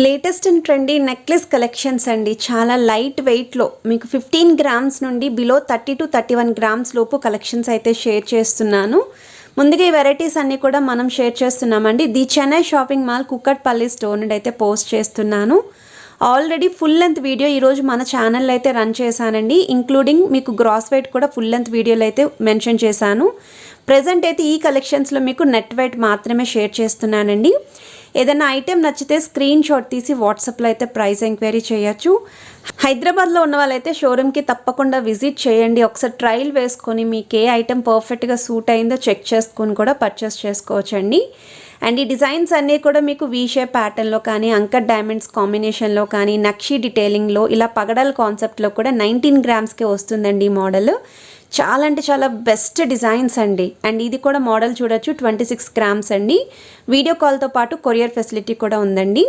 Latest and trendy necklace collections అండి. చాలా light వెయిట్లో మీకు 15 గ్రామ్స్ నుండి బిలో 30 to 31 గ్రామ్స్ లోపు కలెక్షన్స్ అయితే షేర్ చేస్తున్నాను. ముందుగా ఈ వెరైటీస్ అన్నీ కూడా మనం షేర్ చేస్తున్నామండి. The Chennai shopping mall Kukatpally store నుండి అయితే పోస్ట్ చేస్తున్నాను. ఆల్రెడీ ఫుల్ లెంత్ వీడియో ఈరోజు మన ఛానల్లో అయితే రన్ చేశానండి. ఇంక్లూడింగ్ మీకు గ్రాస్ వెయిట్ కూడా ఫుల్ లెంత్ వీడియోలో అయితే మెన్షన్ చేశాను. ప్రజెంట్ అయితే ఈ కలెక్షన్స్లో మీకు నెట్ వెయిట్ మాత్రమే షేర్ చేస్తున్నానండి. ఏదైనా ఐటెం నచ్చితే స్క్రీన్ షాట్ తీసి వాట్సాప్లో అయితే ప్రైస్ ఎంక్వైరీ చేయొచ్చు. హైదరాబాద్లో ఉన్న వాళ్ళైతే షోరూమ్కి తప్పకుండా విజిట్ చేయండి. ఒకసారి ట్రయల్ వేసుకొని మీకు ఏ ఐటెం పర్ఫెక్ట్గా సూట్ అయిందో చెక్ చేసుకొని కూడా పర్చేస్ చేసుకోవచ్చండి. అండ్ ఈ డిజైన్స్ అన్నీ కూడా మీకు వీ షేప్ ప్యాటర్న్లో కానీ, అంకర్ డైమండ్స్ కాంబినేషన్లో కానీ, నక్షి డీటెయిలింగ్లో, ఇలా పగడల్ కాన్సెప్ట్లో కూడా 19 గ్రామ్స్కే వస్తుందండి ఈ మోడల్. చాలా అంటే చాలా బెస్ట్ డిజైన్స్ అండి. అండ్ ఇది కూడా మోడల్ చూడొచ్చు, 26 గ్రామ్స్ అండి. వీడియో కాల్తో పాటు కొరియర్ ఫెసిలిటీ కూడా ఉందండి.